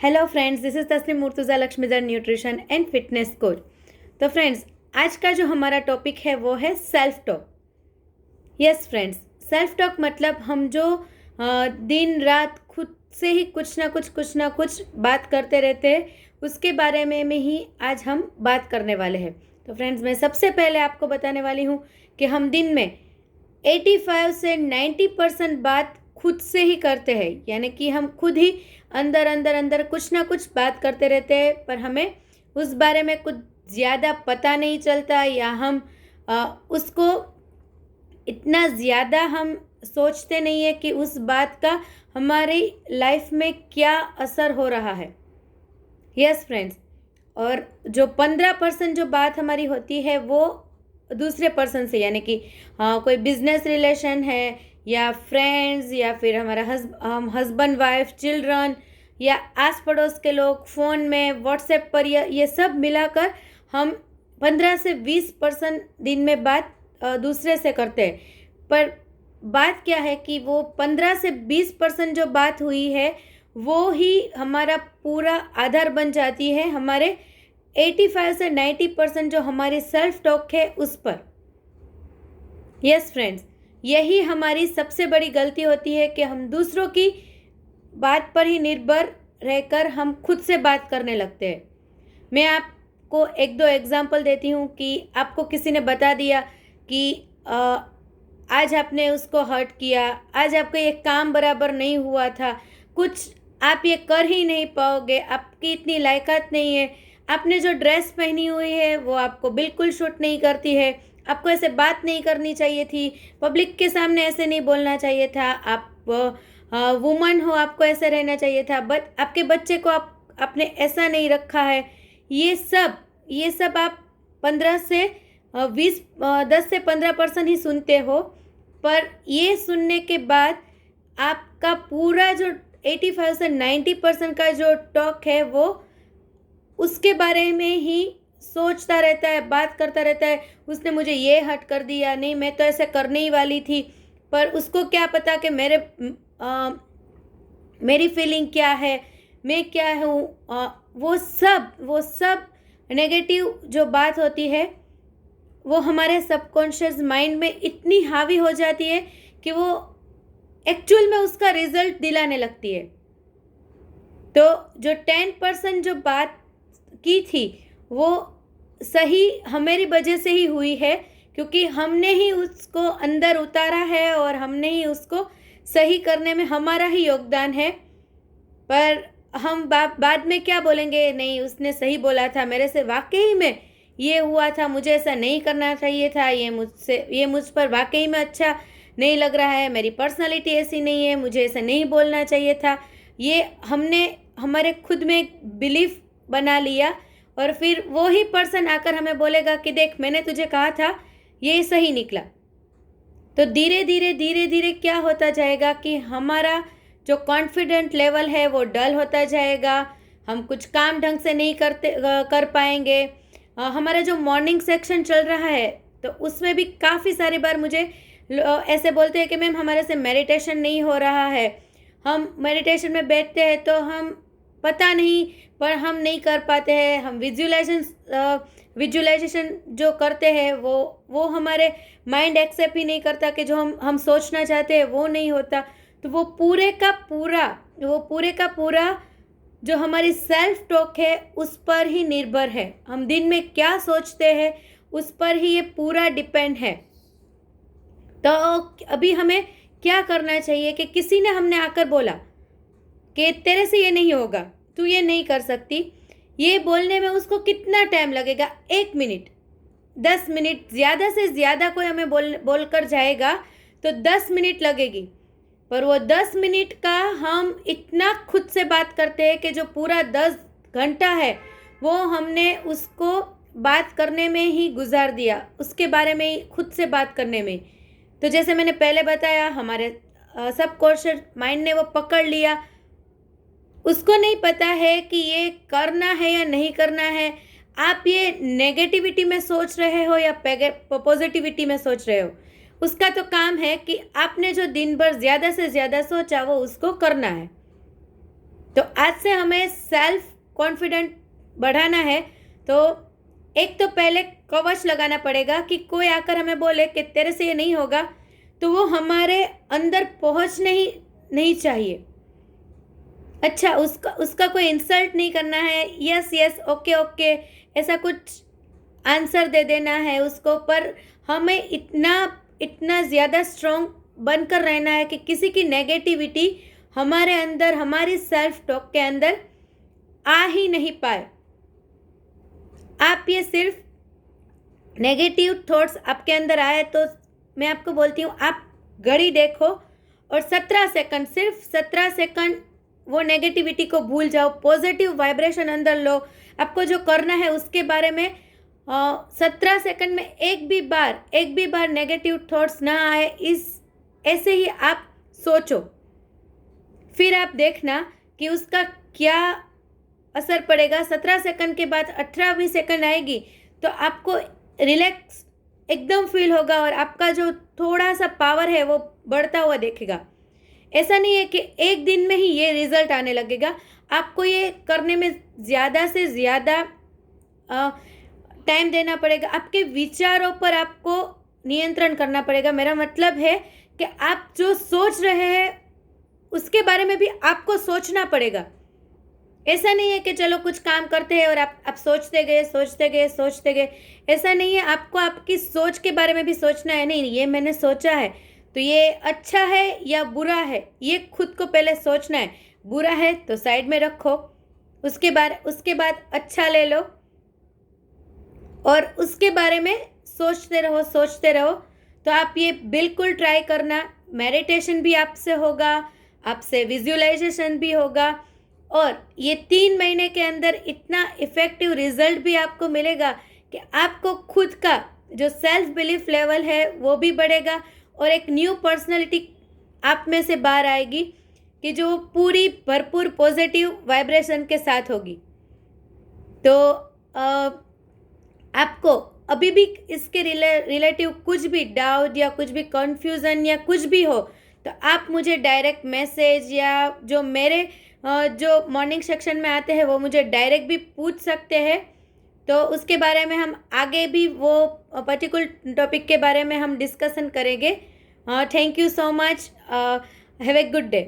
Hello friends, this is Tasleem Murtaza Laxmidhar nutrition and fitness coach. तो friends, आज का जो हमारा टॉपिक है वो है self talk. Yes friends, self talk मतलब हम जो दिन रात खुद से ही कुछ ना कुछ बात करते रहते हैं, उसके बारे में ही आज हम बात करने वाले हैं। तो फ्रेंड्स, मैं सबसे पहले आपको बताने वाली हूँ कि हम दिन में 85 से 90% बात खुद से ही करते हैं, यानी कि हम खुद ही अंदर कुछ ना कुछ बात करते रहते हैं, पर हमें उस बारे में कुछ ज़्यादा पता नहीं चलता, या हम उसको इतना ज़्यादा हम सोचते नहीं है कि उस बात का हमारी लाइफ में क्या असर हो रहा है। यस फ्रेंड्स, और जो 15% जो बात हमारी होती है वो दूसरे पर्सन से, यानी कि कोई बिजनेस रिलेशन है, या फ्रेंड्स, या फिर हमारा हस्बैंड वाइफ, चिल्ड्रन, या आस पड़ोस के लोग, फ़ोन में, व्हाट्सएप पर, ये सब मिलाकर हम 15 से 20% दिन में बात दूसरे से करते हैं। पर बात क्या है कि वो 15 से 20% जो बात हुई है वो ही हमारा पूरा आधार बन जाती है हमारे 85 से 90% जो हमारी सेल्फ टॉक है उस पर। यस फ्रेंड्स, यही हमारी सबसे बड़ी गलती होती है कि हम दूसरों की बात पर ही निर्भर रहकर हम खुद से बात करने लगते हैं। मैं आपको एक दो एग्जांपल देती हूँ कि आपको किसी ने बता दिया कि आज आपने उसको हर्ट किया, आज आपका ये काम बराबर नहीं हुआ था, कुछ आप ये कर ही नहीं पाओगे, आपकी इतनी लायकात नहीं है, आपने जो ड्रेस पहनी हुई है वो आपको बिल्कुल सूट नहीं करती है, आपको ऐसे बात नहीं करनी चाहिए थी, पब्लिक के सामने ऐसे नहीं बोलना चाहिए था, आप वुमन हो, आपको ऐसे रहना चाहिए था, बट आपके बच्चे को आपने ऐसा नहीं रखा है। ये सब आप 10 से 15% ही सुनते हो, पर ये सुनने के बाद आपका पूरा जो 85 से 90% का जो टॉक है वो उसके बारे में ही सोचता रहता है, बात करता रहता है। उसने मुझे ये हर्ट कर दिया, नहीं मैं तो ऐसे करने ही वाली थी, पर उसको क्या पता कि मेरी फीलिंग क्या है, मैं क्या हूँ। वो सब नेगेटिव जो बात होती है वो हमारे सबकॉन्शियस माइंड में इतनी हावी हो जाती है कि वो एक्चुअल में उसका रिजल्ट दिलाने लगती है। तो जो 10% जो बात की थी वो सही हमारी वजह से ही हुई है, क्योंकि हमने ही उसको अंदर उतारा है और हमने ही उसको सही करने में हमारा ही योगदान है। पर हम बाद में क्या बोलेंगे, नहीं उसने सही बोला था, मेरे से वाकई में ये हुआ था, मुझे ऐसा नहीं करना चाहिए था, ये मुझ पर वाकई में अच्छा नहीं लग रहा है, मेरी पर्सनालिटी ऐसी नहीं है, मुझे ऐसा नहीं बोलना चाहिए था। ये हमने हमारे खुद में एक बिलीफ बना लिया, और फिर वो ही पर्सन आकर हमें बोलेगा कि देख मैंने तुझे कहा था, ये सही निकला। तो धीरे धीरे क्या होता जाएगा कि हमारा जो कॉन्फिडेंट लेवल है वो डल होता जाएगा, हम कुछ काम ढंग से नहीं कर पाएंगे। हमारा जो मॉर्निंग सेक्शन चल रहा है तो उसमें भी काफ़ी सारी बार मुझे ऐसे बोलते हैं कि मैम हमारे से मेडिटेशन नहीं हो रहा है, हम मेडिटेशन में बैठते हैं तो हम पता नहीं, पर हम नहीं कर पाते हैं, हम विजुअलाइजेशन जो करते हैं वो हमारे माइंड एक्सेप्ट ही नहीं करता कि जो हम सोचना चाहते हैं वो नहीं होता। तो वो पूरे का पूरा जो हमारी सेल्फ टॉक है उस पर ही निर्भर है, हम दिन में क्या सोचते हैं उस पर ही ये पूरा डिपेंड है। तो अभी हमें क्या करना चाहिए कि किसी ने हमने आकर बोला कि तेरे से ये नहीं होगा, तू ये नहीं कर सकती, ये बोलने में उसको कितना टाइम लगेगा, 1 मिनट, 10 मिनट, ज़्यादा से ज़्यादा कोई हमें बोलकर जाएगा तो 10 मिनट लगेगी, पर वो 10 मिनट का हम इतना खुद से बात करते हैं कि जो पूरा 10 घंटा है वो हमने उसको बात करने में ही गुजार दिया, उसके बारे में ही खुद से बात करने में। तो जैसे मैंने पहले बताया, हमारे सबकॉन्शियस माइंड ने वो पकड़ लिया, उसको नहीं पता है कि ये करना है या नहीं करना है, आप ये नेगेटिविटी में सोच रहे हो या पॉजिटिविटी में सोच रहे हो, उसका तो काम है कि आपने जो दिन भर ज़्यादा से ज़्यादा सोचा वो उसको करना है। तो आज से हमें सेल्फ कॉन्फिडेंट बढ़ाना है, तो एक तो पहले कवच लगाना पड़ेगा कि कोई आकर हमें बोले कि तेरे से ये नहीं होगा, तो वो हमारे अंदर पहुंचने ही नहीं चाहिए। अच्छा, उसका कोई इंसल्ट नहीं करना है, यस यस ओके ओके ऐसा कुछ आंसर दे देना है उसको, पर हमें इतना इतना ज़्यादा स्ट्रॉन्ग बनकर रहना है कि किसी की नेगेटिविटी हमारे अंदर, हमारी सेल्फ टॉक के अंदर आ ही नहीं पाए। आप ये सिर्फ नेगेटिव थॉट्स आपके अंदर आए तो मैं आपको बोलती हूँ, आप घड़ी देखो और 17 सेकंड, सिर्फ 17 सेकंड वो नेगेटिविटी को भूल जाओ, पॉजिटिव वाइब्रेशन अंदर लो। आपको जो करना है उसके बारे में 17 सेकंड में एक भी बार नेगेटिव थॉट्स ना आए, इस ऐसे ही आप सोचो। फिर आप देखना कि उसका क्या असर पड़ेगा। 17 सेकंड के बाद 18वीं सेकंड आएगी तो आपको रिलैक्स एकदम फील होगा और आपका जो थोड़ा सा पावर है वो बढ़ता हुआ देखेगा। ऐसा नहीं है कि एक दिन में ही ये रिजल्ट आने लगेगा, आपको ये करने में ज़्यादा से ज़्यादा टाइम देना पड़ेगा। आपके विचारों पर आपको नियंत्रण करना पड़ेगा। मेरा मतलब है कि आप जो सोच रहे हैं उसके बारे में भी आपको सोचना पड़ेगा। ऐसा नहीं है कि चलो कुछ काम करते हैं और आप सोचते गए। ऐसा नहीं है, आपको आपकी सोच के बारे में भी सोचना है। नहीं, ये मैंने सोचा है तो ये अच्छा है या बुरा है, ये खुद को पहले सोचना है। बुरा है तो साइड में रखो, उसके बाद अच्छा ले लो और उसके बारे में सोचते रहो। तो आप ये बिल्कुल ट्राई करना। मेडिटेशन भी आपसे होगा, आपसे विजुअलाइजेशन भी होगा और ये 3 महीने के अंदर इतना इफ़ेक्टिव रिजल्ट भी आपको मिलेगा कि आपको खुद का जो सेल्फ बिलीफ लेवल है वो भी बढ़ेगा और एक न्यू पर्सनालिटी आप में से बाहर आएगी कि जो पूरी भरपूर पॉजिटिव वाइब्रेशन के साथ होगी। तो आपको अभी भी इसके रिलेटिव कुछ भी डाउट या कुछ भी कंफ्यूजन या कुछ भी हो तो आप मुझे डायरेक्ट मैसेज या जो मेरे जो मॉर्निंग सेक्शन में आते हैं वो मुझे डायरेक्ट भी पूछ सकते हैं। तो उसके बारे में हम आगे भी वो पर्टिकुलर टॉपिक के बारे में हम डिस्कशन करेंगे। Thank you so much. Have a good day.